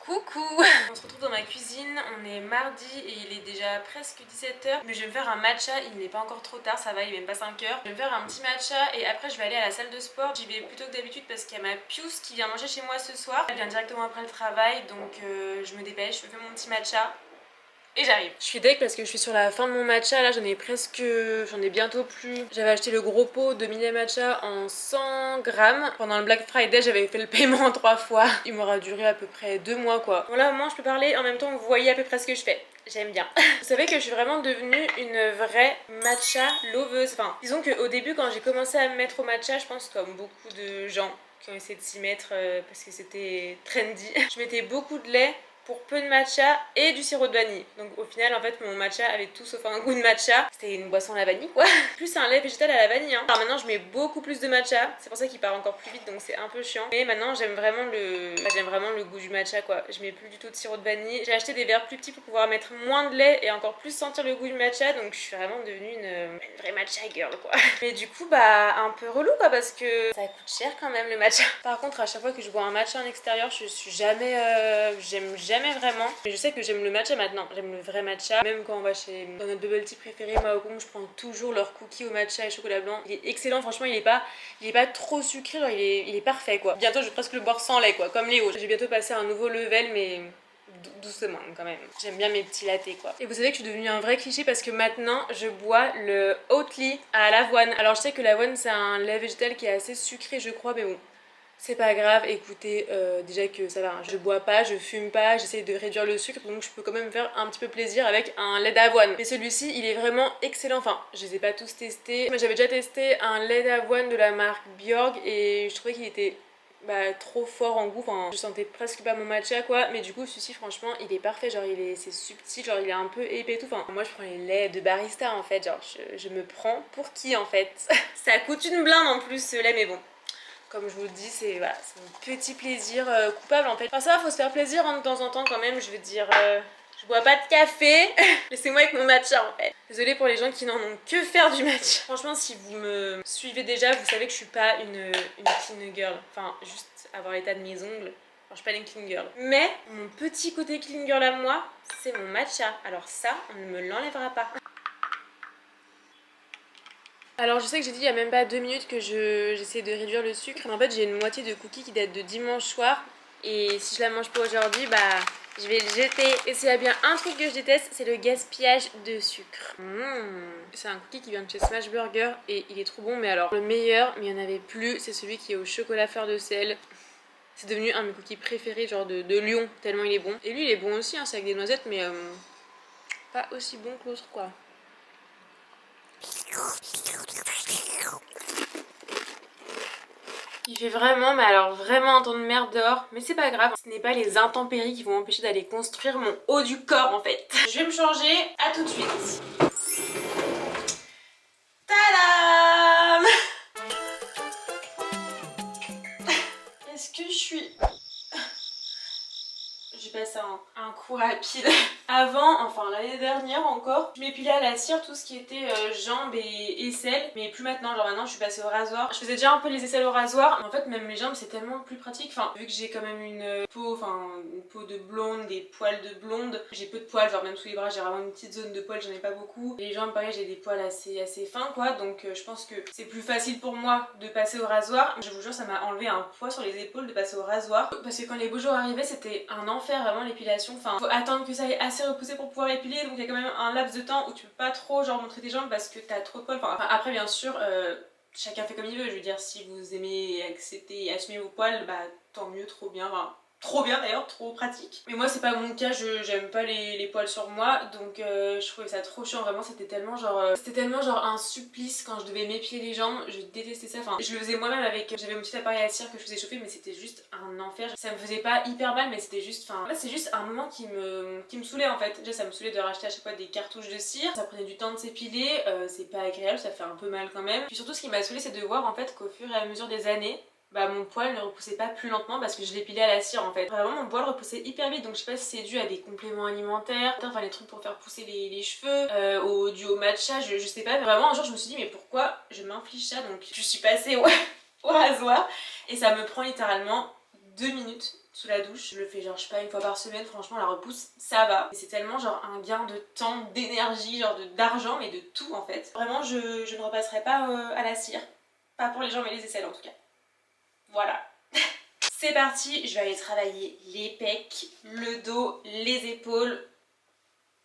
Coucou. On se retrouve dans ma cuisine, on est mardi et il est déjà presque 17h. Mais je vais me faire un matcha, il n'est pas encore trop tard, ça va, il est même pas 5h. Je vais me faire un petit matcha et après je vais aller à la salle de sport. J'y vais plutôt que d'habitude parce qu'il y a ma Pius qui vient manger chez moi ce soir. Elle vient directement après le travail, donc je me dépêche, je me fais mon petit matcha. Et j'arrive. Je suis deg parce que je suis sur la fin de mon matcha, là j'en ai bientôt plus. J'avais acheté le gros pot de mini matcha en 100 grammes. Pendant le Black Friday j'avais fait le paiement en 3 fois. Il m'aura duré à peu près 2 mois quoi. Bon là au moins je peux parler, en même temps vous voyez à peu près ce que je fais. J'aime bien. Vous savez que je suis vraiment devenue une vraie matcha loveuse. Enfin, disons qu'au début quand j'ai commencé à me mettre au matcha, je pense comme beaucoup de gens qui ont essayé de s'y mettre parce que c'était trendy. Je mettais beaucoup de lait pour peu de matcha et du sirop de vanille. Donc au final en fait mon matcha avait tout sauf un goût de matcha. C'était une boisson à la vanille quoi. Plus un lait végétal à la vanille hein. Alors maintenant je mets beaucoup plus de matcha. C'est pour ça qu'il part encore plus vite donc c'est un peu chiant. Mais maintenant j'aime vraiment le goût du matcha quoi. Je mets plus du tout de sirop de vanille. J'ai acheté des verres plus petits pour pouvoir mettre moins de lait et encore plus sentir le goût du matcha. Donc je suis vraiment devenue une vraie matcha girl quoi. Mais du coup bah un peu relou quoi parce que ça coûte cher quand même le matcha. Par contre à chaque fois que je bois un matcha en extérieur je suis jamais j'aime jamais vraiment. Mais je sais que j'aime le matcha maintenant. J'aime le vrai matcha. Même quand on va chez dans notre bubble tea préféré, moi au Gong, je prends toujours leur cookie au matcha et chocolat blanc. Il est excellent, franchement, il est pas trop sucré, genre il est parfait quoi. Bientôt je vais presque le boire sans lait quoi, comme Léo. Je vais bientôt passer à un nouveau level mais doucement quand même. J'aime bien mes petits lattés quoi. Et vous savez que je suis devenue un vrai cliché parce que maintenant je bois le Oatly à l'avoine. Alors je sais que l'avoine c'est un lait végétal qui est assez sucré je crois, mais bon. C'est pas grave, écoutez, déjà que ça va, hein. Je bois pas, je fume pas, j'essaie de réduire le sucre, donc je peux quand même faire un petit peu plaisir avec un lait d'avoine. Mais celui-ci, il est vraiment excellent, enfin, je les ai pas tous testés, mais j'avais déjà testé un lait d'avoine de la marque Bjorg et je trouvais qu'il était trop fort en goût, enfin je sentais presque pas mon matcha quoi, mais du coup celui-ci franchement il est parfait, genre c'est subtil, genre il est un peu épais et tout, enfin moi je prends les laits de barista en fait, genre je me prends pour qui en fait. Ça coûte une blinde en plus ce lait mais bon. Comme je vous le dis, c'est voilà, mon petit plaisir coupable en fait. Enfin ça va, faut se faire plaisir hein, de temps en temps quand même, je veux dire... Je bois pas de café, laissez-moi avec mon matcha en fait. Désolée pour les gens qui n'en ont que faire du matcha. Franchement si vous me suivez déjà, vous savez que je suis pas une clean girl. Enfin juste avoir l'état de mes ongles. Enfin, je suis pas une clean girl. Mais mon petit côté clean girl à moi, c'est mon matcha. Alors ça, on ne me l'enlèvera pas. Alors je sais que j'ai dit il y a même pas 2 minutes que j'essaie de réduire le sucre, mais en fait j'ai une moitié de cookie qui date de dimanche soir et si je la mange pas aujourd'hui je vais le jeter. Et s'il y a bien un truc que je déteste, c'est le gaspillage de sucre. C'est un cookie qui vient de chez Smash Burger et il est trop bon, mais alors le meilleur, mais il n'y en avait plus, c'est celui qui est au chocolat fleur de sel. C'est devenu un de mes cookies préférés genre de Lyon, tellement il est bon. Et lui il est bon aussi, hein, c'est avec des noisettes mais pas aussi bon que l'autre quoi. Il fait vraiment, mais alors vraiment un temps de merde dehors, mais c'est pas grave, ce n'est pas les intempéries qui vont m'empêcher d'aller construire mon haut du corps en fait. Je vais me changer, à tout de suite. Tadam! Est-ce que je suis... J'ai passé un coup rapide. Avant, enfin l'année dernière encore, je m'épilais à la cire tout ce qui était jambes et aisselles, mais plus maintenant, genre maintenant je suis passée au rasoir. Je faisais déjà un peu les aisselles au rasoir, mais en fait même les jambes c'est tellement plus pratique, enfin vu que j'ai quand même une peau de blonde, des poils de blonde, j'ai peu de poils, genre même sous les bras j'ai vraiment une petite zone de poils, j'en ai pas beaucoup. Les jambes pareil j'ai des poils assez fins quoi, donc je pense que c'est plus facile pour moi de passer au rasoir. Je vous jure ça m'a enlevé un poids sur les épaules de passer au rasoir, parce que quand les beaux jours arrivaient c'était un enfer vraiment l'épilation, enfin faut attendre que ça aille assez repousser pour pouvoir épiler, donc il y a quand même un laps de temps où tu peux pas trop genre montrer tes jambes parce que t'as trop de poils, enfin après bien sûr chacun fait comme il veut, je veux dire si vous aimez accepter et assumer vos poils bah tant mieux, trop bien, enfin trop bien d'ailleurs, trop pratique. Mais moi c'est pas mon cas, j'aime pas les poils sur moi, donc je trouvais ça trop chiant, vraiment c'était tellement genre un supplice quand je devais m'épiler les jambes, je détestais ça, enfin je le faisais moi-même avec, j'avais mon petit appareil à cire que je faisais chauffer mais c'était juste un enfer, ça me faisait pas hyper mal mais c'était juste, enfin là c'est juste un moment qui me saoulait en fait. Déjà ça me saoulait de racheter à chaque fois des cartouches de cire, ça prenait du temps de s'épiler, c'est pas agréable, ça fait un peu mal quand même. Puis surtout ce qui m'a saoulée c'est de voir en fait qu'au fur et à mesure des années, bah mon poil ne repoussait pas plus lentement parce que je l'épilais à la cire en fait. Vraiment mon poil repoussait hyper vite, donc je sais pas si c'est dû à des compléments alimentaires, enfin les trucs pour faire pousser les cheveux, dû au matcha, je sais pas. Vraiment un jour je me suis dit mais pourquoi je m'inflige ça, donc je suis passée au rasoir et ça me prend littéralement 2 minutes sous la douche. Je le fais genre je sais pas une fois par semaine, franchement la repousse ça va. Et c'est tellement genre un gain de temps, d'énergie, genre d'argent mais de tout en fait. Vraiment je ne repasserai pas à la cire. Pas pour les jambes et les aisselles en tout cas. Voilà. C'est parti, je vais aller travailler les pecs, le dos, les épaules,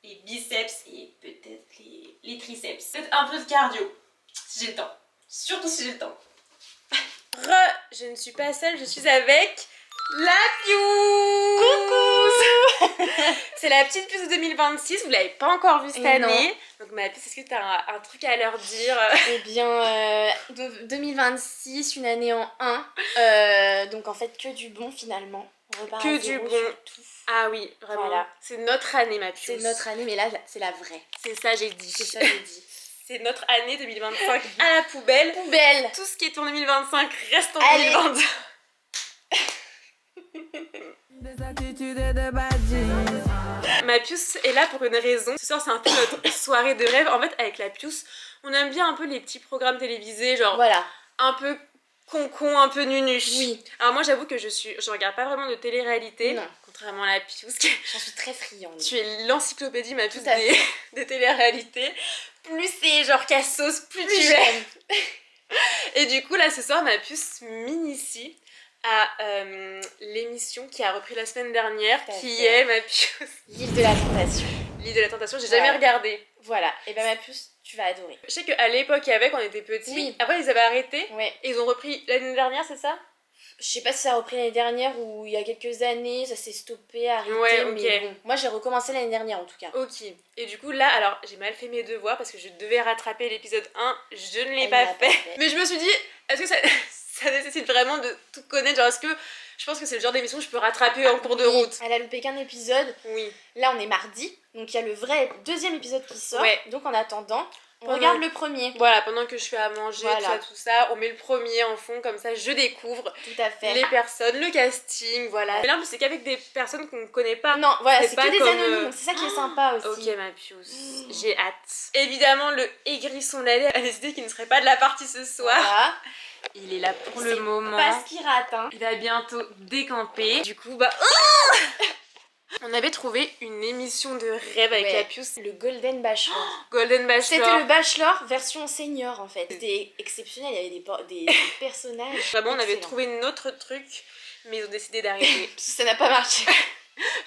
les biceps et peut-être les triceps. Peut-être un peu de cardio si j'ai le temps. Surtout si j'ai le temps. Je ne suis pas seule, je suis avec la Pious. Coucou. C'est la petite puce de 2026, vous l'avez pas encore vue cette année. Donc ma puce, est-ce que tu as un truc à leur dire? Eh bien, 2026, une année en 1. Donc en fait que du bon finalement. On repart Que à zéro du bon. sur tout. Ah oui, vraiment. Voilà. C'est notre année ma puce. C'est notre année, mais là c'est la vraie. C'est ça j'ai dit. C'est ça j'ai dit. C'est notre année 2025 à la poubelle. Poubelle. Tout ce qui est en 2025 reste en Allez. 2022. Ma Pious est là pour une raison. Ce soir c'est un peu notre soirée de rêve. En fait avec la Pious, on aime bien un peu les petits programmes télévisés, genre voilà. Un peu concon, un peu nunuche. Oui. Alors moi j'avoue que je regarde pas vraiment de télé-réalité. Non. Contrairement à la Pious. J'en suis très friande. Tu es l'encyclopédie ma Pious Tout des télé-réalités. Plus c'est genre cassos, plus tu aimes. Et du coup là ce soir ma Pious m'initie à l'émission qui a repris la semaine dernière, qui est ma Pious. L'île de la tentation. L'île de la tentation, j'ai jamais regardé. Voilà, et ben ma puce, tu vas adorer. Je sais qu'à l'époque avec, on était petits. Oui. Après ils avaient arrêté. Ouais. Et ils ont repris l'année dernière, c'est ça? Je sais pas si ça a repris l'année dernière ou il y a quelques années, ça s'est stoppé, arrêté, ouais, ok. mais bon. Moi j'ai recommencé l'année dernière en tout cas. Ok. Et du coup là, alors j'ai mal fait mes devoirs parce que je devais rattraper l'épisode 1, je ne l'ai pas fait. Mais je me suis dit, est-ce que ça nécessite vraiment de tout connaître? Genre est-ce que je pense que c'est le genre d'émission que je peux rattraper en cours de route? Elle a loupé qu'un épisode. Oui. Là on est mardi, donc il y a le vrai deuxième épisode qui sort. Ouais. Donc en attendant, on regarde le premier. Voilà, pendant que je fais à manger, voilà. tout ça, on met le premier en fond, comme ça je découvre tout à fait. les personnes, le casting, voilà. Mais là c'est qu'avec des personnes qu'on connaît pas. Non, voilà, c'est que des comme, anonymes, c'est ça qui est sympa aussi. Ok ma Pious, j'ai hâte. Évidemment le aigrisson Lalé a décidé qu'il ne serait pas de la partie ce soir. Voilà. Il est là pour le moment. Pas ce qu'il rate, hein. Il va bientôt décamper. Du coup, bah... On avait trouvé une émission de rêve avec la Pious. Le Golden Bachelor. Golden Bachelor. C'était le Bachelor version senior en fait. C'était exceptionnel, il y avait des personnages. Vraiment, on avait trouvé notre truc, mais ils ont décidé d'arrêter. Parce que ça n'a pas marché.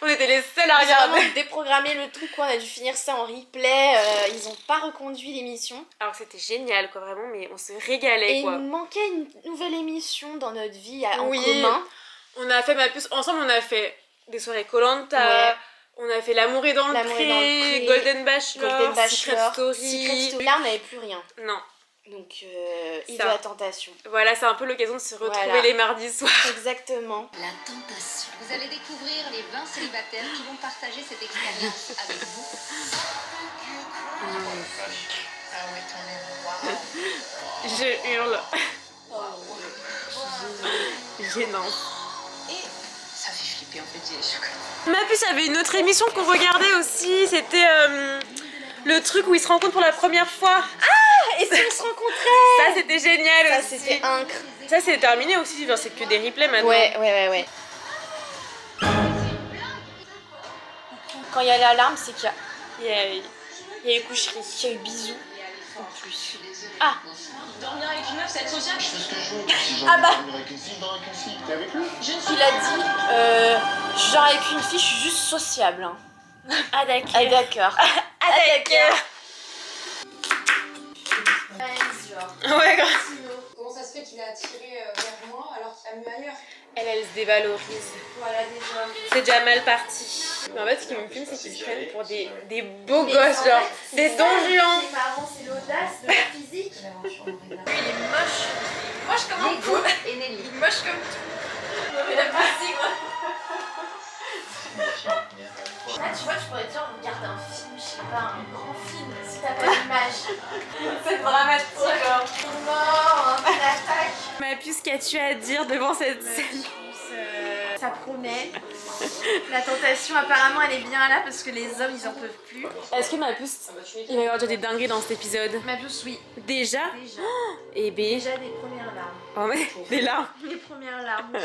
On était les seuls à regarder. Ils ont déprogrammé le truc, quoi. On a dû finir ça en replay. Ils ont pas reconduit l'émission. Alors que c'était génial, quoi, vraiment, mais on se régalait, et quoi. Et il nous manquait une nouvelle émission dans notre vie en commun. On a fait ma Pious. Ensemble, on a fait des soirées Koh-Lanta. Ouais. On a fait L'amour est dans le pré, Golden Bachelor, Secret Story. Là, on n'avait plus rien. Non. Donc, il de la tentation. Voilà, c'est un peu l'occasion de se retrouver les mardis soirs. Exactement. La tentation. Vous allez découvrir les 20 célibataires qui vont partager cette expérience avec vous. Ah ouais, ton nez. Je hurle. Gênant. Et ça fait flipper en fait, j'ai les chocolats. Ma puce avait une autre émission qu'on regardait aussi, c'était le truc où ils se rencontrent pour la première fois. Ah, et si on se rencontrait? Ça c'était génial ça, aussi. Ça c'était incre. Ça c'est terminé aussi, genre c'est que des replays maintenant. Ouais. Quand il y a l'alarme, c'est qu'il y a eu coucherie. Il y a eu bisous. En plus. Ah. Dormir avec une meuf, c'est être sociable. Je fais ce que je veux. Si j'ai envie de dormir avec une fille, je dors avec une fille. T'es avec lui? Il a dit, je dors avec une fille, je suis juste sociable. Hein. Ah d'accord. Ah d'accord. Ouais, grave. Comment ça se fait qu'il a attiré vers moi alors qu'il a mieux ailleurs? Elle se dévalorise. Voilà déjà. C'est déjà mal parti. Mais en fait, ce qui me fume, c'est qu'ils se prennent pour des beaux gosses, genre des Don Juan. Ce qui est marrant, c'est l'audace de la physique. Il est moche. Moche comme un coup. Et Nelly. Il est moche comme tout. Mais la physique, Là, tu vois, tu pourrais dire, on regarde un film, je sais pas, un grand film, si t'as pas d'image. C'est dramatique. Mort, on attaque. Ma puce, qu'as-tu à dire devant cette scène? Ça promet. La tentation, apparemment, elle est bien là parce que les hommes, ils en peuvent plus. Est-ce que ma puce, il va y avoir déjà des dingueries dans cet épisode? Ma puce, oui. Déjà? Déjà. Et B. Déjà des premières larmes. Oh mais des larmes. Les premières larmes.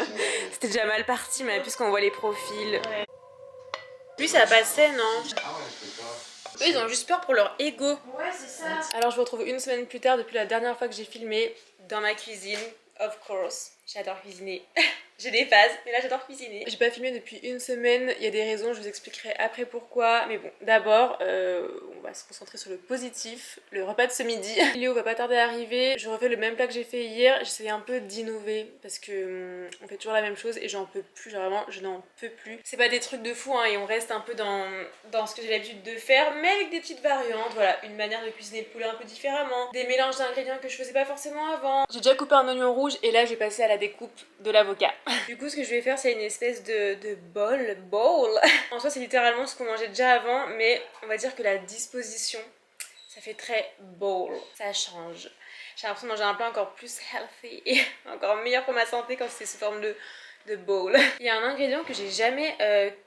C'était déjà mal parti, mais puisqu'on voit les profils. Ouais. Lui ça passait, non? Eux ils ont juste peur pour leur ego. Ouais, c'est ça. Alors je vous retrouve une semaine plus tard depuis la dernière fois que j'ai filmé dans ma cuisine. Of course, j'adore cuisiner. J'ai des phases, mais là j'adore cuisiner. J'ai pas filmé depuis une semaine, il y a des raisons, je vous expliquerai après pourquoi. Mais bon, d'abord, on va se concentrer sur le positif, le repas de ce midi. Léo va pas tarder à arriver, je refais le même plat que j'ai fait hier. J'essaie un peu d'innover parce que on fait toujours la même chose et j'en peux plus, genre vraiment je n'en peux plus. C'est pas des trucs de fou hein, et on reste un peu dans ce que j'ai l'habitude de faire, mais avec des petites variantes. Voilà, une manière de cuisiner le poulet un peu différemment, des mélanges d'ingrédients que je faisais pas forcément avant. J'ai déjà coupé un oignon rouge et là je vais passer à la découpe de l'avocat. Du coup ce que je vais faire c'est une espèce de bowl. En soi c'est littéralement ce qu'on mangeait déjà avant, mais on va dire que la disposition ça fait très bowl, ça change. J'ai l'impression de manger un plat encore plus healthy et encore meilleur pour ma santé quand c'est sous forme de bowl. Il y a un ingrédient que j'ai jamais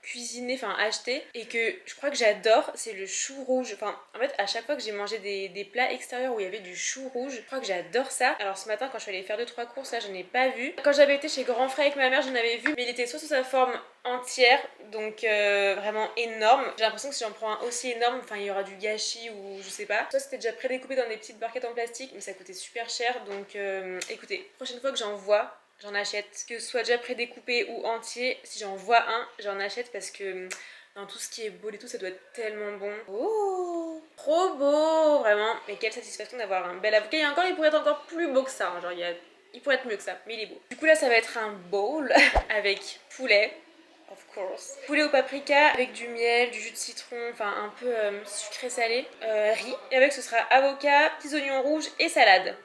cuisiné, enfin acheté, et que je crois que j'adore, c'est le chou rouge. Enfin, en fait, à chaque fois que j'ai mangé des plats extérieurs où il y avait du chou rouge, je crois que j'adore ça. Alors ce matin, quand je suis allée faire 2-3 courses, là, je n'ai pas vu. Quand j'avais été chez Grand Frère avec ma mère, j'en avais vu, mais il était soit sous sa forme entière, donc vraiment énorme. J'ai l'impression que si j'en prends un aussi énorme, enfin il y aura du gâchis ou je sais pas. Soit c'était déjà prédécoupé dans des petites barquettes en plastique, mais ça coûtait super cher, donc écoutez, prochaine fois que j'en vois, j'en achète, que ce soit déjà prédécoupé ou entier. Si j'en vois un, j'en achète parce que dans tout ce qui est beau et tout, ça doit être tellement bon. Oh, trop beau, vraiment. Mais quelle satisfaction d'avoir un bel avocat. Et encore, il pourrait être encore plus beau que ça. Hein. Genre, il pourrait être mieux que ça, mais il est beau. Du coup, là, ça va être un bowl avec poulet. Of course. Poulet au paprika avec du miel, du jus de citron, enfin un peu sucré salé, riz. Et avec ce sera avocat, petits oignons rouges et salade.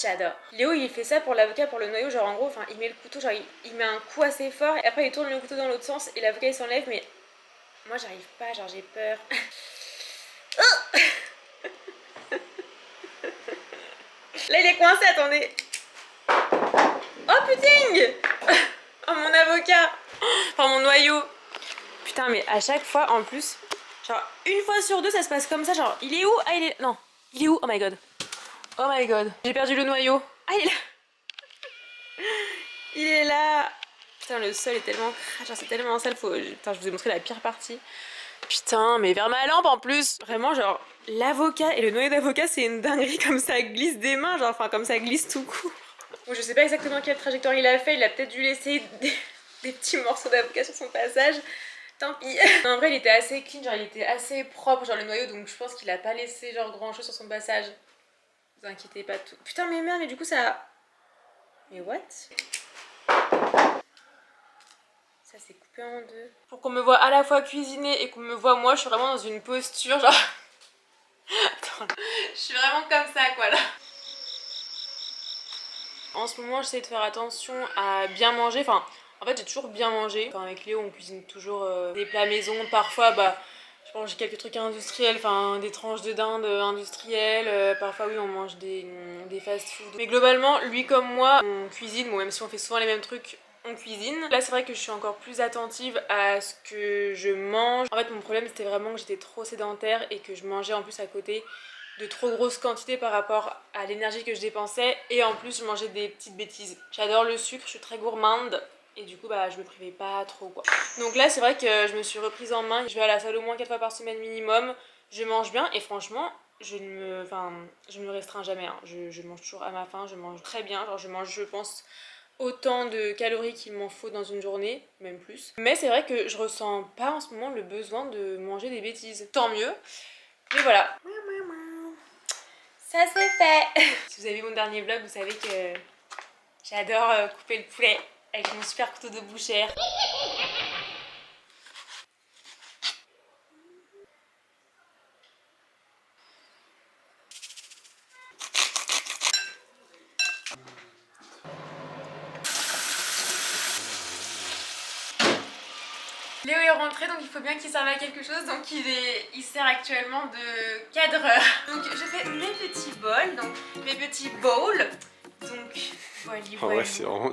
J'adore. Léo il fait ça pour l'avocat, pour le noyau, genre en gros, enfin il met le couteau, genre il met un coup assez fort et après il tourne le couteau dans l'autre sens et l'avocat il s'enlève, mais moi j'arrive pas, genre j'ai peur. Là il est coincé, attendez. Oh putain. Oh mon avocat. Enfin mon noyau. Putain mais à chaque fois en plus, genre une fois sur deux ça se passe comme ça, genre il est où? Ah il est... Non, il est où? Oh my god. Oh my god, j'ai perdu le noyau. Ah il est là. Il est là. Putain le sol est tellement crade, c'est tellement sale, faut... Putain je vous ai montré la pire partie. Putain mais vers ma lampe en plus. Vraiment genre l'avocat et le noyau d'avocat c'est une dinguerie comme ça glisse des mains, genre enfin comme ça glisse tout court. Bon je sais pas exactement quelle trajectoire il a fait, il a peut-être dû laisser des petits morceaux d'avocat sur son passage. Tant pis. En vrai il était assez clean, genre il était assez propre genre le noyau, donc je pense qu'il a pas laissé genre grand chose sur son passage. Vous inquiétez pas tout. Putain mais merde, mais du coup ça... Mais what? Ça s'est coupé en deux. Pour qu'on me voit à la fois cuisiner et qu'on me voit moi, je suis vraiment dans une posture genre... Attends, je suis vraiment comme ça quoi là. En ce moment j'essaie de faire attention à bien manger, enfin en fait j'ai toujours bien mangé. Enfin, avec Léo on cuisine toujours des plats maison, parfois bah... Je mange quelques trucs industriels, enfin des tranches de dinde industrielles, parfois oui on mange des fast-food. Mais globalement, lui comme moi, on cuisine, bon même si on fait souvent les mêmes trucs, on cuisine. Là c'est vrai que je suis encore plus attentive à ce que je mange. En fait mon problème c'était vraiment que j'étais trop sédentaire et que je mangeais en plus à côté de trop grosses quantités par rapport à l'énergie que je dépensais. Et en plus je mangeais des petites bêtises. J'adore le sucre, je suis très gourmande. Et du coup bah je me privais pas trop quoi. Donc là c'est vrai que je me suis reprise en main. Je vais à la salle au moins 4 fois par semaine minimum. Je mange bien et franchement je ne me restreins jamais hein. Je mange toujours à ma faim, je mange très bien. Genre je mange je pense autant de calories qu'il m'en faut dans une journée, même plus. Mais c'est vrai que je ressens pas en ce moment le besoin de manger des bêtises. Tant mieux. Mais voilà. Ça c'est fait. Si vous avez vu mon dernier vlog, vous savez que j'adore couper le poulet avec mon super couteau de bouchère. Léo est rentré donc il faut bien qu'il serve à quelque chose, donc il sert actuellement de cadreur. Donc je fais mes petits bols, donc mes petits bowls. Donc voilà. Ah ouais c'est vraiment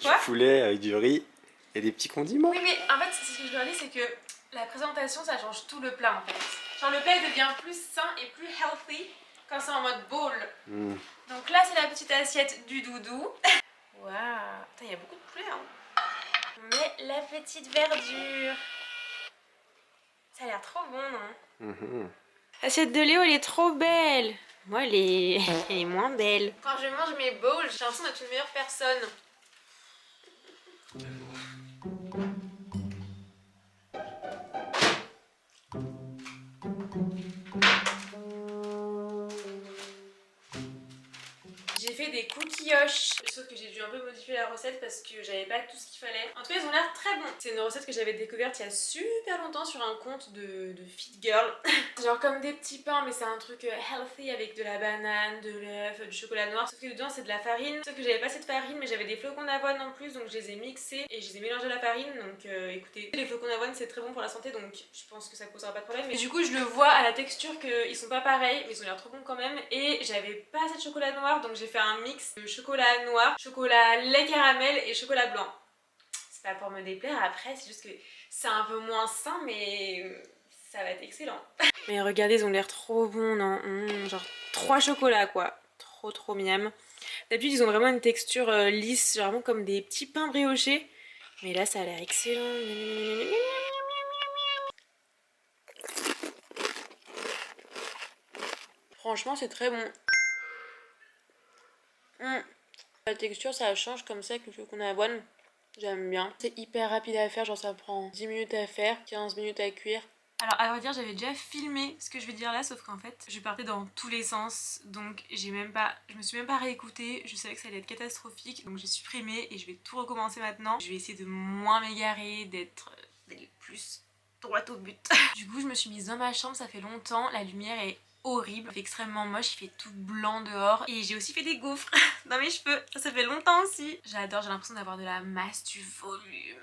du poulet avec du riz et des petits condiments. Oui mais en fait ce que je leur dis c'est que la présentation ça change tout le plat en fait. Genre le plat il devient plus sain et plus healthy quand c'est en mode bowl. Mm. Donc là c'est la petite assiette du doudou. Waouh, il y a beaucoup de poulet hein. On met la petite verdure. Ça a l'air trop bon non? L'assiette de Léo elle est trop belle. Moi elle est moins belle. Quand je mange mes bowls, j'ai l'impression d'être une meilleure personne. J'ai fait des cookioches, sauf que j'ai dû un peu modifier la recette parce que j'avais pas tout ce qu'il fallait. En tout cas ils ont l'air très bons. C'est une recette que j'avais découverte il y a super longtemps sur un compte de Fit Girl. Genre comme des petits pains mais c'est un truc healthy avec de la banane, de l'œuf, du chocolat noir. Sauf que dedans c'est de la farine. Sauf que j'avais pas cette farine mais j'avais des flocons d'avoine en plus donc je les ai mixés et je les ai mélangés à la farine. Donc écoutez, les flocons d'avoine c'est très bon pour la santé donc je pense que ça posera pas de problème. Mais du coup je le vois à la texture qu'ils sont pas pareils mais ils ont l'air trop bons quand même. Et j'avais pas assez de chocolat noir donc j'ai fait un mix de chocolat noir, chocolat lait caramel et chocolat blanc. C'est pas pour me déplaire après, c'est juste que c'est un peu moins sain mais ça va être excellent. Mais regardez, ils ont l'air trop bons, non genre 3 chocolats quoi, trop miam. D'habitude ils ont vraiment une texture lisse, genre vraiment comme des petits pains briochés. Mais là ça a l'air excellent. Franchement c'est très bon. La texture ça change comme ça que le flocon d'avoine. J'aime bien. C'est hyper rapide à faire, genre ça prend 10 minutes à faire, 15 minutes à cuire. Alors à vrai dire j'avais déjà filmé ce que je vais dire là sauf qu'en fait je partais dans tous les sens donc je me suis même pas réécoutée, je savais que ça allait être catastrophique donc j'ai supprimé et je vais tout recommencer maintenant. Je vais essayer de moins m'égarer, d'être plus droite au but. Du coup je me suis mise dans ma chambre, ça fait longtemps, la lumière est horrible, il fait extrêmement moche, il fait tout blanc dehors et j'ai aussi fait des gaufres dans mes cheveux, ça fait longtemps aussi. J'adore, j'ai l'impression d'avoir de la masse, du volume.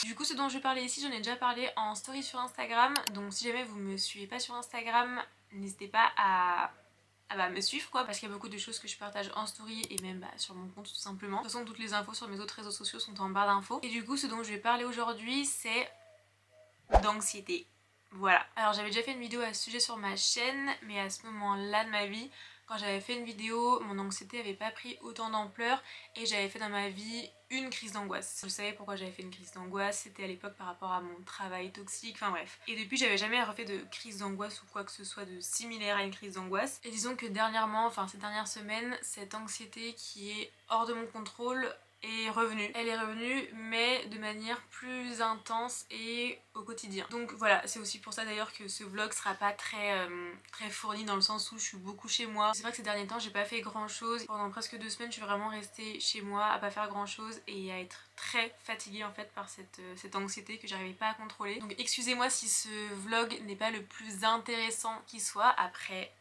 Du coup ce dont je vais parler ici j'en ai déjà parlé en story sur Instagram donc si jamais vous me suivez pas sur Instagram n'hésitez pas à me suivre quoi parce qu'il y a beaucoup de choses que je partage en story et même sur mon compte tout simplement. De toute façon toutes les infos sur mes autres réseaux sociaux sont en barre d'infos. Et du coup ce dont je vais parler aujourd'hui c'est d'anxiété. Voilà. Alors j'avais déjà fait une vidéo à ce sujet sur ma chaîne mais à ce moment là de ma vie quand j'avais fait une vidéo, mon anxiété avait pas pris autant d'ampleur et j'avais fait dans ma vie une crise d'angoisse. Je savais pourquoi j'avais fait une crise d'angoisse, c'était à l'époque par rapport à mon travail toxique, enfin bref. Et depuis j'avais jamais refait de crise d'angoisse ou quoi que ce soit de similaire à une crise d'angoisse. Et disons que dernièrement, enfin ces dernières semaines, cette anxiété qui est hors de mon contrôle est revenue. Elle est revenue mais de manière plus intense et au quotidien. Donc voilà, c'est aussi pour ça d'ailleurs que ce vlog sera pas très fourni dans le sens où je suis beaucoup chez moi. C'est vrai que ces derniers temps j'ai pas fait grand chose. Pendant presque 2 semaines je suis vraiment restée chez moi à pas faire grand chose et à être très fatiguée en fait par cette anxiété que j'arrivais pas à contrôler. Donc excusez-moi si ce vlog n'est pas le plus intéressant qui soit. Après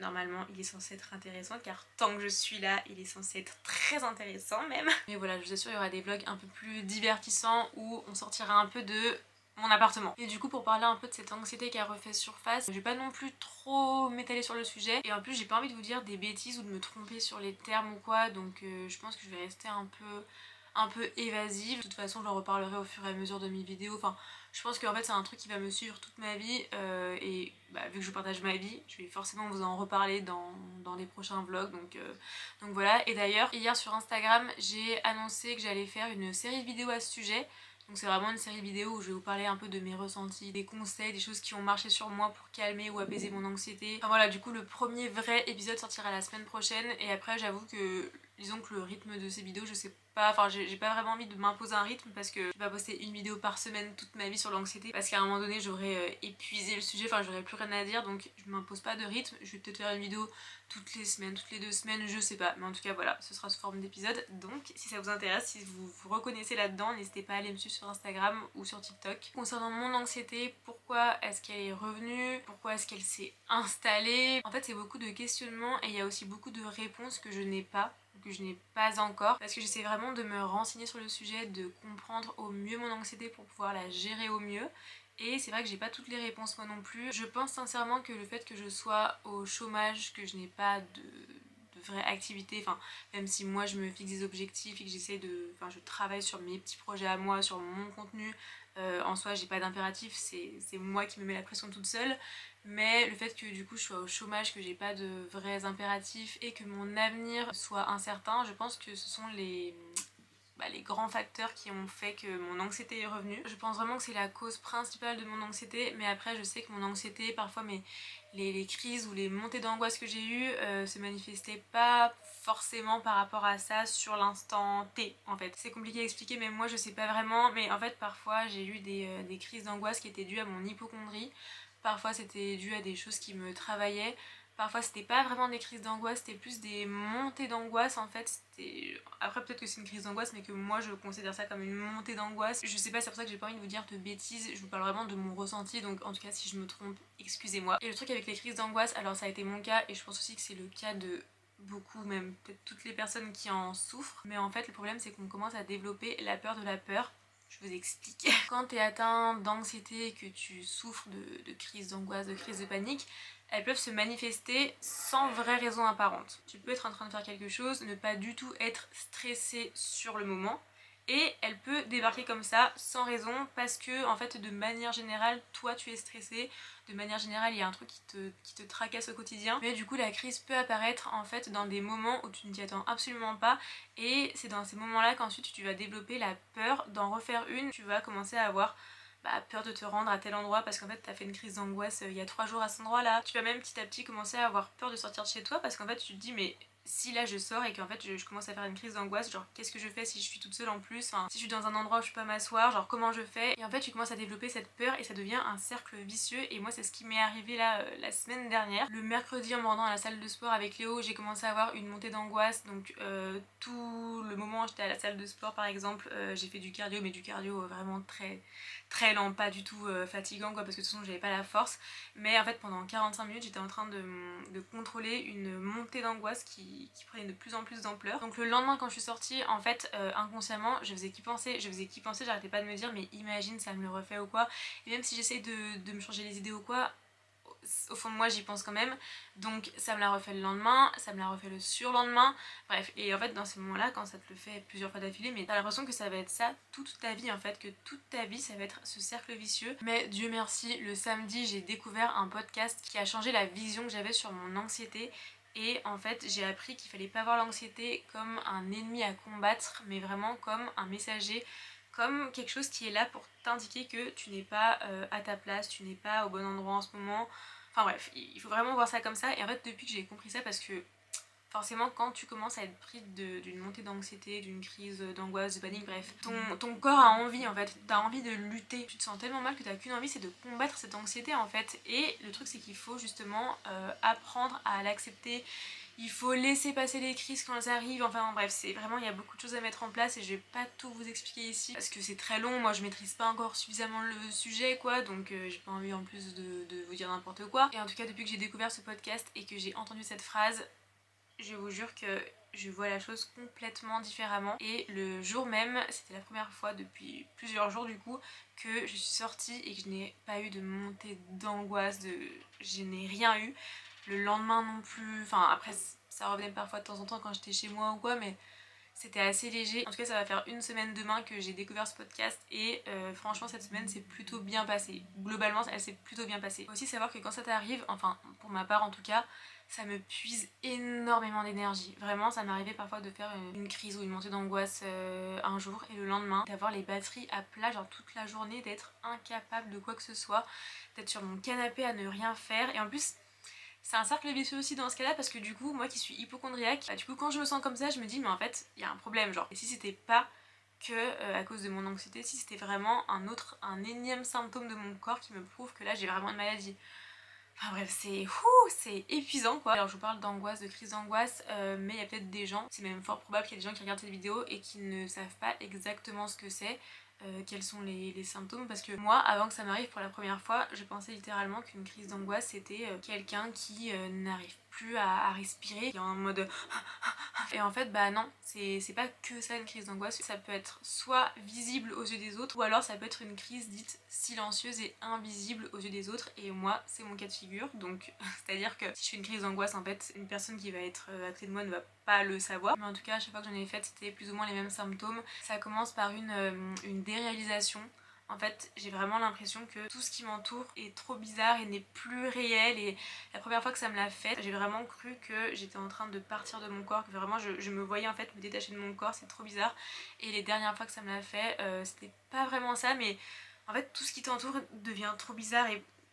normalement il est censé être intéressant car tant que je suis là il est censé être très intéressant même. Mais voilà, je vous assure il y aura des vlogs un peu plus divertissants où on sortira un peu de mon appartement. Et du coup pour parler un peu de cette anxiété qui a refait surface, je vais pas non plus trop m'étaler sur le sujet et en plus j'ai pas envie de vous dire des bêtises ou de me tromper sur les termes ou quoi donc je pense que je vais rester un peu évasive. De toute façon j'en reparlerai au fur et à mesure de mes vidéos, enfin je pense qu'en fait c'est un truc qui va me suivre toute ma vie et vu que je partage ma vie je vais forcément vous en reparler dans les prochains vlogs donc voilà. Et d'ailleurs hier sur Instagram j'ai annoncé que j'allais faire une série de vidéos à ce sujet. Donc c'est vraiment une série de vidéos où je vais vous parler un peu de mes ressentis, des conseils, des choses qui ont marché sur moi pour calmer ou apaiser mon anxiété. Enfin voilà, du coup le premier vrai épisode sortira la semaine prochaine et après j'avoue que disons que le rythme de ces vidéos je sais pas, enfin j'ai pas vraiment envie de m'imposer un rythme parce que je vais pas poster une vidéo par semaine toute ma vie sur l'anxiété parce qu'à un moment donné j'aurais épuisé le sujet, enfin j'aurais plus rien à dire donc je m'impose pas de rythme. Je vais peut-être faire une vidéo toutes les semaines, toutes les 2 semaines, je sais pas, mais en tout cas voilà, ce sera sous forme d'épisode. Donc si ça vous intéresse, si vous vous reconnaissez là-dedans, n'hésitez pas à aller me suivre sur Instagram ou sur TikTok. Concernant mon anxiété, pourquoi est-ce qu'elle est revenue, pourquoi est-ce qu'elle s'est installée, en fait c'est beaucoup de questionnements et il y a aussi beaucoup de réponses que je n'ai pas encore parce que j'essaie vraiment de me renseigner sur le sujet, de comprendre au mieux mon anxiété pour pouvoir la gérer au mieux. Et c'est vrai que j'ai pas toutes les réponses moi non plus. Je pense sincèrement que le fait que je sois au chômage, que je n'ai pas de vraie activité, enfin même si moi je me fixe des objectifs et que j'essaie de, enfin je travaille sur mes petits projets à moi, sur mon contenu, En soi j'ai pas d'impératif, c'est moi qui me mets la pression toute seule, mais le fait que du coup je sois au chômage, que j'ai pas de vrais impératifs et que mon avenir soit incertain, je pense que ce sont les grands facteurs qui ont fait que mon anxiété est revenue. Je pense vraiment que c'est la cause principale de mon anxiété, mais après je sais que mon anxiété, parfois les crises ou les montées d'angoisse que j'ai eues se manifestaient pas forcément par rapport à ça sur l'instant T en fait. C'est compliqué à expliquer, mais moi je sais pas vraiment, mais en fait parfois j'ai eu des crises d'angoisse qui étaient dues à mon hypocondrie, parfois c'était dû à des choses qui me travaillaient. Parfois c'était pas vraiment des crises d'angoisse, c'était plus des montées d'angoisse en fait. Après peut-être que c'est une crise d'angoisse mais que moi je considère ça comme une montée d'angoisse. Je sais pas, c'est pour ça que j'ai pas envie de vous dire de bêtises, je vous parle vraiment de mon ressenti, donc en tout cas si je me trompe, excusez-moi. Et le truc avec les crises d'angoisse, alors ça a été mon cas et je pense aussi que c'est le cas de beaucoup, même peut-être toutes les personnes qui en souffrent. Mais en fait le problème c'est qu'on commence à développer la peur de la peur. Je vous explique. Quand t'es atteint d'anxiété et que tu souffres de crises d'angoisse, de crises de panique, elles peuvent se manifester sans vraie raison apparente. Tu peux être en train de faire quelque chose, ne pas du tout être stressé sur le moment, et elle peut débarquer comme ça sans raison parce que en fait de manière générale toi tu es stressé, de manière générale il y a un truc qui te tracasse au quotidien, mais du coup la crise peut apparaître en fait dans des moments où tu ne t'y attends absolument pas, et c'est dans ces moments là qu'ensuite tu vas développer la peur d'en refaire une. Tu vas commencer à avoir peur de te rendre à tel endroit parce qu'en fait t'as fait une crise d'angoisse il y a 3 jours à cet endroit là. Tu vas même petit à petit commencer à avoir peur de sortir de chez toi parce qu'en fait tu te dis mais si là je sors et qu'en fait je commence à faire une crise d'angoisse, genre qu'est-ce que je fais si je suis toute seule en plus, enfin, si je suis dans un endroit où je peux pas m'asseoir, genre comment je fais. Et en fait tu commences à développer cette peur et ça devient un cercle vicieux, et moi c'est ce qui m'est arrivé là la semaine dernière. Le mercredi en me rendant à la salle de sport avec Léo, j'ai commencé à avoir une montée d'angoisse, donc tout le moment où j'étais à la salle de sport par exemple, j'ai fait du cardio, mais du cardio vraiment très lent, pas du tout fatigant quoi, parce que de toute façon j'avais pas la force, mais en fait pendant 45 minutes j'étais en train de contrôler une montée d'angoisse qui prenait de plus en plus d'ampleur. Donc le lendemain quand je suis sortie, en fait inconsciemment je faisais qu'y penser, j'arrêtais pas de me dire mais imagine ça me le refait ou quoi, et même si j'essaye de me changer les idées ou quoi, au fond de moi j'y pense quand même, donc ça me l'a refait le lendemain, ça me l'a refait le surlendemain, bref. Et en fait dans ces moments là, quand ça te le fait plusieurs fois d'affilée, mais t'as l'impression que ça va être ça toute ta vie en fait, que toute ta vie ça va être ce cercle vicieux. Mais Dieu merci, le samedi j'ai découvert un podcast qui a changé la vision que j'avais sur mon anxiété. Et en fait j'ai appris qu'il fallait pas voir l'anxiété comme un ennemi à combattre, mais vraiment comme un messager, comme quelque chose qui est là pour t'indiquer que tu n'es pas à ta place, tu n'es pas au bon endroit en ce moment. Enfin bref, il faut vraiment voir ça comme ça. Et en fait depuis que j'ai compris ça, parce que forcément quand tu commences à être pris d'une montée d'anxiété, d'une crise d'angoisse, de panique, bref, ton corps a envie en fait, t'as envie de lutter. Tu te sens tellement mal que t'as qu'une envie, c'est de combattre cette anxiété en fait. Et le truc c'est qu'il faut justement apprendre à l'accepter. Il faut laisser passer les crises quand elles arrivent, enfin bref, c'est vraiment, il y a beaucoup de choses à mettre en place et je vais pas tout vous expliquer ici parce que c'est très long, moi je maîtrise pas encore suffisamment le sujet quoi, donc j'ai pas envie en plus de vous dire n'importe quoi. Et en tout cas depuis que j'ai découvert ce podcast et que j'ai entendu cette phrase, je vous jure que je vois la chose complètement différemment. Et le jour même, c'était la première fois depuis plusieurs jours du coup que je suis sortie et que je n'ai pas eu de montée d'angoisse, je n'ai rien eu. Le lendemain non plus, enfin après ça revenait parfois de temps en temps quand j'étais chez moi ou quoi, mais c'était assez léger. En tout cas ça va faire une semaine demain que j'ai découvert ce podcast et franchement cette semaine s'est plutôt bien passée. Globalement elle s'est plutôt bien passée. Aussi savoir que quand ça t'arrive, enfin pour ma part en tout cas, ça me puise énormément d'énergie. Vraiment ça m'arrivait parfois de faire une crise ou une montée d'angoisse un jour et le lendemain d'avoir les batteries à plat, genre toute la journée, d'être incapable de quoi que ce soit, d'être sur mon canapé à ne rien faire. Et en plus c'est un cercle vicieux aussi dans ce cas là parce que du coup moi qui suis hypocondriaque, du coup quand je me sens comme ça je me dis mais en fait il y a un problème genre. Et si c'était pas que à cause de mon anxiété, si c'était vraiment un énième symptôme de mon corps qui me prouve que là j'ai vraiment une maladie. Enfin bref, c'est épuisant quoi. Alors je vous parle d'angoisse, de crise d'angoisse, mais il y a peut-être des gens, c'est même fort probable qu'il y ait des gens qui regardent cette vidéo et qui ne savent pas exactement ce que c'est, quels sont les symptômes, parce que moi avant que ça m'arrive pour la première fois je pensais littéralement qu'une crise d'angoisse c'était quelqu'un qui n'arrive plus à respirer, qui est en mode et en fait bah non, c'est pas que ça une crise d'angoisse, ça peut être soit visible aux yeux des autres ou alors ça peut être une crise dite silencieuse et invisible aux yeux des autres, et moi c'est mon cas de figure, donc c'est à dire que si je fais une crise d'angoisse en fait une personne qui va être à côté de moi ne va pas le savoir, mais en tout cas à chaque fois que j'en ai fait c'était plus ou moins les mêmes symptômes. Ça commence par une déréalisation En fait, j'ai vraiment l'impression que tout ce qui m'entoure est trop bizarre et n'est plus réel. Et la première fois que ça me l'a fait, j'ai vraiment cru que j'étais en train de partir de mon corps, que vraiment je me voyais en fait me détacher de mon corps, c'est trop bizarre. Et les dernières fois que ça me l'a fait, c'était pas vraiment ça, mais en fait tout ce qui t'entoure devient trop bizarre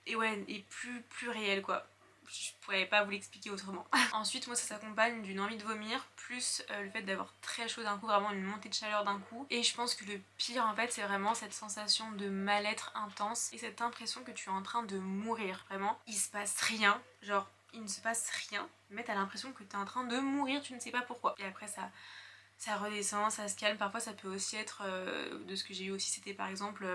et ouais, et plus réel quoi. Je pourrais pas vous l'expliquer autrement. Ensuite, moi ça s'accompagne d'une envie de vomir, plus le fait d'avoir très chaud d'un coup, vraiment une montée de chaleur d'un coup. Et je pense que le pire en fait, c'est vraiment cette sensation de mal-être intense et cette impression que tu es en train de mourir. Vraiment, il se passe rien, genre il ne se passe rien, mais t'as l'impression que t'es en train de mourir, tu ne sais pas pourquoi. Et après ça redescend, ça se calme. Parfois ça peut aussi être, de ce que j'ai eu aussi, c'était par exemple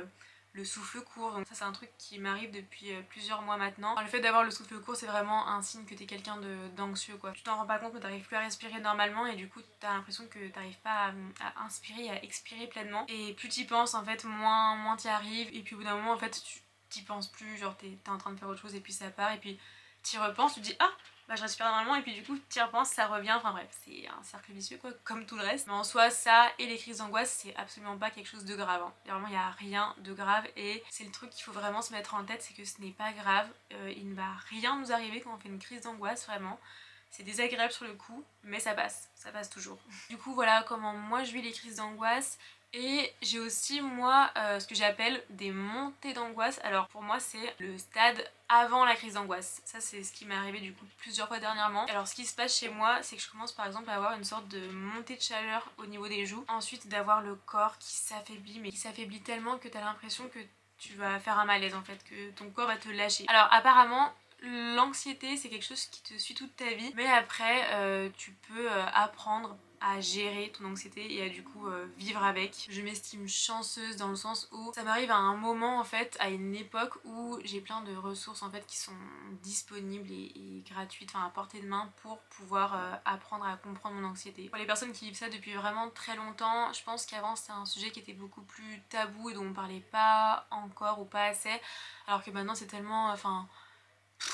le souffle court. Donc ça c'est un truc qui m'arrive depuis plusieurs mois maintenant. Alors, le fait d'avoir le souffle court, c'est vraiment un signe que t'es quelqu'un d'anxieux quoi. Tu t'en rends pas compte mais t'arrives plus à respirer normalement et du coup t'as l'impression que t'arrives pas à inspirer et à expirer pleinement. Et plus t'y penses en fait, moins t'y arrives. Et puis au bout d'un moment en fait t'y penses plus, genre t'es en train de faire autre chose et puis ça part et puis t'y repenses, tu te dis ah bah je respire normalement et puis du coup t'y repenses, ça revient, enfin bref c'est un cercle vicieux quoi, comme tout le reste. Mais en soi ça et les crises d'angoisse c'est absolument pas quelque chose de grave hein. Vraiment il n'y a rien de grave et c'est le truc qu'il faut vraiment se mettre en tête, c'est que ce n'est pas grave, il ne va rien nous arriver quand on fait une crise d'angoisse vraiment. C'est désagréable sur le coup mais ça passe toujours. Du coup voilà comment moi je vis les crises d'angoisse. Et j'ai aussi moi ce que j'appelle des montées d'angoisse. Alors pour moi c'est le stade avant la crise d'angoisse. Ça c'est ce qui m'est arrivé du coup plusieurs fois dernièrement. Alors ce qui se passe chez moi c'est que je commence par exemple à avoir une sorte de montée de chaleur au niveau des joues. Ensuite d'avoir le corps qui s'affaiblit, mais qui s'affaiblit tellement que t'as l'impression que tu vas faire un malaise en fait, que ton corps va te lâcher. Alors apparemment l'anxiété c'est quelque chose qui te suit toute ta vie, mais après tu peux apprendre à gérer ton anxiété et à du coup vivre avec. Je m'estime chanceuse dans le sens où ça m'arrive à un moment en fait, à une époque où j'ai plein de ressources en fait qui sont disponibles et gratuites, enfin à portée de main pour pouvoir apprendre à comprendre mon anxiété. Pour les personnes qui vivent ça depuis vraiment très longtemps, je pense qu'avant c'était un sujet qui était beaucoup plus tabou et dont on parlait pas encore ou pas assez, alors que maintenant c'est tellement,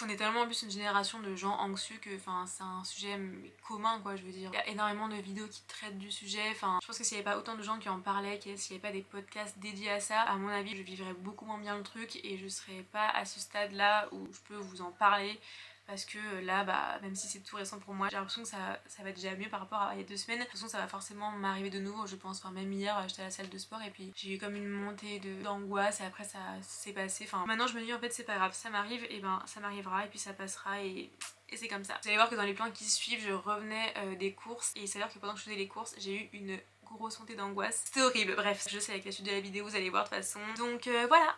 on est tellement en plus une génération de gens anxieux que c'est un sujet commun quoi, je veux dire. Il y a énormément de vidéos qui traitent du sujet, je pense que s'il n'y avait pas autant de gens qui en parlaient, s'il n'y avait pas des podcasts dédiés à ça, à mon avis je vivrais beaucoup moins bien le truc et je serais pas à ce stade là où je peux vous en parler. Parce que là, même si c'est tout récent pour moi, j'ai l'impression que ça va déjà mieux par rapport à il y a 2 semaines. De toute façon, ça va forcément m'arriver de nouveau, je pense. Même hier, j'étais à la salle de sport et puis j'ai eu comme une montée d'angoisse et après ça s'est passé. Maintenant, je me dis en fait, c'est pas grave, ça m'arrive, et ça m'arrivera et puis ça passera et c'est comme ça. Vous allez voir que dans les plans qui suivent, je revenais des courses et il s'avère que pendant que je faisais les courses, j'ai eu une grosse montée d'angoisse. C'était horrible, bref, je sais avec la suite de la vidéo, vous allez voir de toute façon. Donc voilà.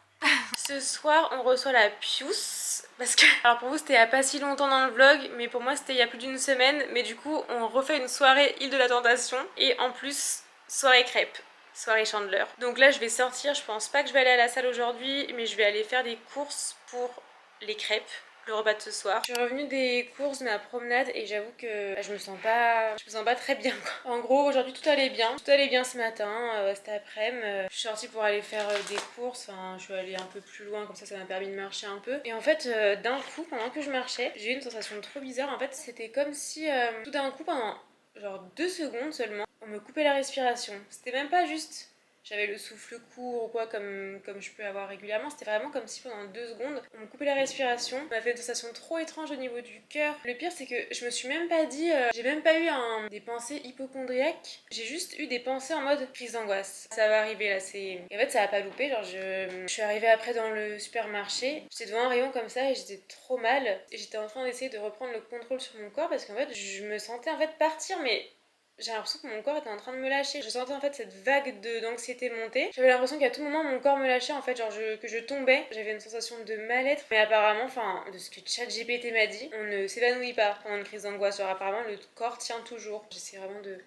Ce soir on reçoit la Pius parce que, alors pour vous c'était il y a pas si longtemps dans le vlog, mais pour moi c'était il y a plus d'une semaine. Mais du coup on refait une soirée Île de la Tentation et en plus soirée crêpes, soirée Chandler. Donc là je vais sortir, je pense pas que je vais aller à la salle aujourd'hui, mais je vais aller faire des courses pour les crêpes, le repas de ce soir. Je suis revenue des courses de ma promenade et j'avoue que je me sens pas très bien quoi. En gros aujourd'hui tout allait bien ce matin, cet après-midi je suis sortie pour aller faire des courses, je suis allée un peu plus loin comme ça m'a permis de marcher un peu. Et en fait d'un coup pendant que je marchais j'ai eu une sensation trop bizarre. En fait c'était comme si tout d'un coup pendant genre 2 secondes seulement on me coupait la respiration. C'était même pas juste j'avais le souffle court ou quoi comme je peux avoir régulièrement, c'était vraiment comme si pendant 2 secondes on me coupait la respiration. Ça m'a fait une sensation trop étrange au niveau du cœur. Le pire c'est que je me suis même pas dit, j'ai même pas eu des pensées hypochondriaques, j'ai juste eu des pensées en mode crise d'angoisse. Ça va arriver là, et en fait ça va pas louper, genre je suis arrivée après dans le supermarché, j'étais devant un rayon comme ça et j'étais trop mal et j'étais en train d'essayer de reprendre le contrôle sur mon corps parce qu'en fait je me sentais en fait partir, mais j'ai l'impression que mon corps était en train de me lâcher. Je sentais en fait cette vague d'anxiété monter. J'avais l'impression qu'à tout moment mon corps me lâchait en fait, genre que je tombais. J'avais une sensation de mal-être. Mais apparemment, de ce que ChatGPT m'a dit, on ne s'évanouit pas pendant une crise d'angoisse. Genre apparemment le corps tient toujours. J'essaie vraiment de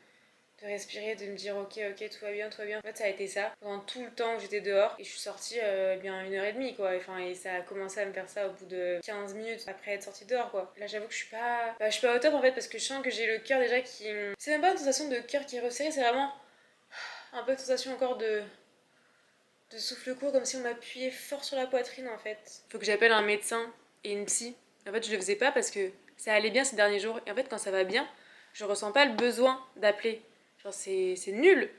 respirer, de me dire ok tout va bien. En fait ça a été ça pendant tout le temps où j'étais dehors et je suis sortie bien 1h30 quoi, et ça a commencé à me faire ça au bout de 15 minutes après être sortie dehors quoi. Là j'avoue que je suis pas au top en fait parce que je sens que j'ai le cœur déjà qui... C'est même pas une sensation de cœur qui est resserré, c'est vraiment un peu une sensation encore de souffle court, comme si on m'appuyait fort sur la poitrine en fait. Faut que j'appelle un médecin et une psy. En fait je le faisais pas parce que ça allait bien ces derniers jours et en fait quand ça va bien je ressens pas le besoin d'appeler. Genre c'est nul.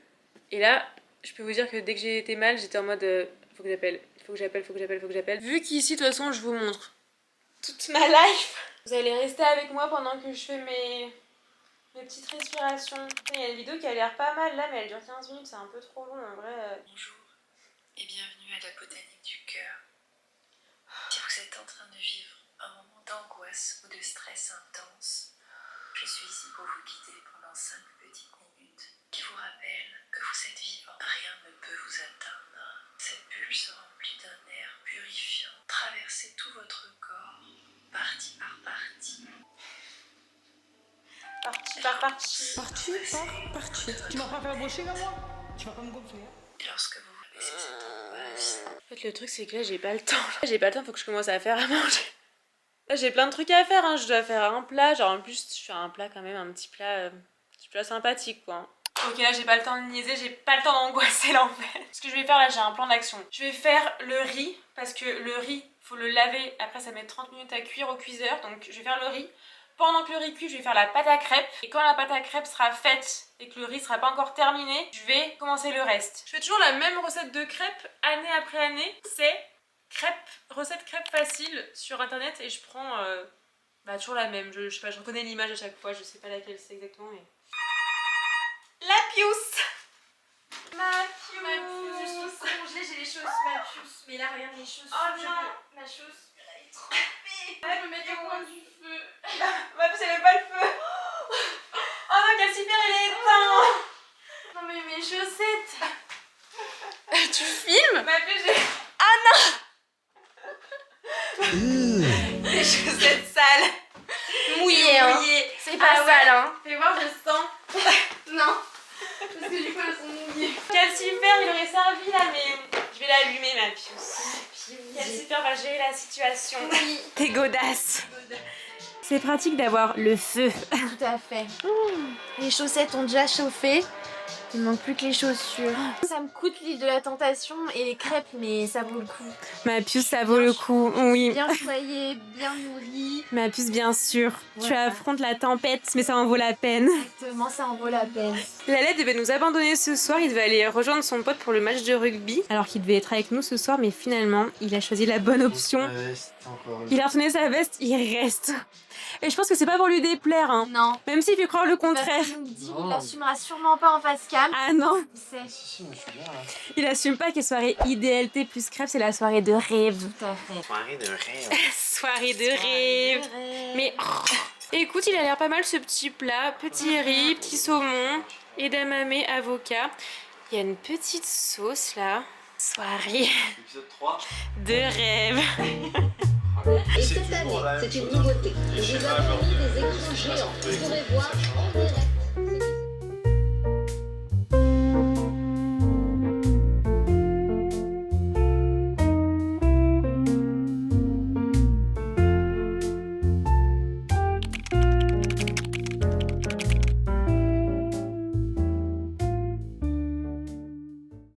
Et là, je peux vous dire que dès que j'ai été mal, j'étais en mode Faut que j'appelle. Vu qu'ici, de toute façon, je vous montre toute ma life. Vous allez rester avec moi pendant que je fais mes petites respirations. Il y a une vidéo qui a l'air pas mal là, mais elle dure 15 minutes, c'est un peu trop long en vrai. Bonjour et bienvenue à la botanique du cœur. Si vous êtes en train de vivre un moment d'angoisse ou de stress intense, je suis ici pour vous guider pendant 5 petites minutes qui vous rappellent que vous êtes vivant. Rien ne peut vous atteindre. Cette bulle se remplit d'un air purifiant, traversez tout votre corps, partie par partie. Partie par partie. Parti. Tu m'as pas fait embaucher comme moi? Tu vas pas me gonfler. Et lorsque vous baissez cette angoisse, En fait, le truc, c'est que là, j'ai pas le temps. Faut que je commence à faire à manger. Là, j'ai plein de trucs à faire, hein. Je dois faire un plat. Genre, en plus, je fais un plat quand même, un petit plat sympathique, quoi. Ok, là, j'ai pas le temps de niaiser, j'ai pas le temps d'angoisser, là, en fait. Ce que je vais faire, là, j'ai un plan d'action. Je vais faire le riz, parce que le riz, faut le laver. Après, ça met 30 minutes à cuire au cuiseur. Donc, je vais faire le riz. Pendant que le riz cuit, je vais faire la pâte à crêpes. Et quand la pâte à crêpes sera faite et que le riz sera pas encore terminé, je vais commencer le reste. Je fais toujours la même recette de crêpes année après année. C'est recette crêpes facile sur internet et je prends toujours la même. Je sais pas, je reconnais l'image à chaque fois, je sais pas laquelle c'est exactement, mais... La piousse! Ma piousse! Je suis congelée, j'ai les choses, ma puce. Mais là, regarde les choses. Oh non! Ma chose, elle est trempée. Je me mettre au coin du feu. Ma puce, elle avait pas le feu! Oh non, calcifère, il est éteint! Non mais mes chaussettes. Tu filmes? Ma puce, j'ai... Les chaussettes sales! Mouillées, hein. Mouillées. C'est pas sale, hein. Fais voir, je sens. Non. Parce que du coup, elles sont mouillées. Calcifère, il aurait servi là, mais je vais l'allumer, ma piouce. Calcifère va gérer la situation. Oui. T'es godasse. C'est pratique d'avoir le feu. Tout à fait. Les chaussettes ont déjà chauffé. Il ne manque plus que les chaussures. Ça me coûte l'île de la tentation et les crêpes, mais ça vaut le coup. Ma puce, ça vaut le coup, oui. Bien choyé, bien nourri. Ma puce, bien sûr. Tu Voilà. affrontes la tempête, mais ça en vaut la peine. Exactement, ça en vaut la peine. Lalette devait nous abandonner ce soir, il devait aller rejoindre son pote pour le match de rugby, alors qu'il devait être avec nous ce soir, mais finalement, il a choisi la bonne option. Il a retourné sa veste, il reste. Et je pense que c'est pas pour lui déplaire, hein. Non. Même s'il fait croire le contraire. Parce qu'il nous dit qu'il l'assumera sûrement pas en face cam. Ah non, C'est Si, mais je suis là. Hein. il assume pas que soirée IDLT plus crêpes, c'est la soirée de rêve. tout à fait. Soirée de rêve. Soirée de rêve. Mais écoute, il a l'air pas mal ce petit plat. Petit riz, petit saumon, edamame, avocat. Il y a une petite sauce là. Soirée Épisode 3. de rêve. Et cette année, c'est une nouveauté. Je vous avons mis des écrans géants. Vous pourrez voir en direct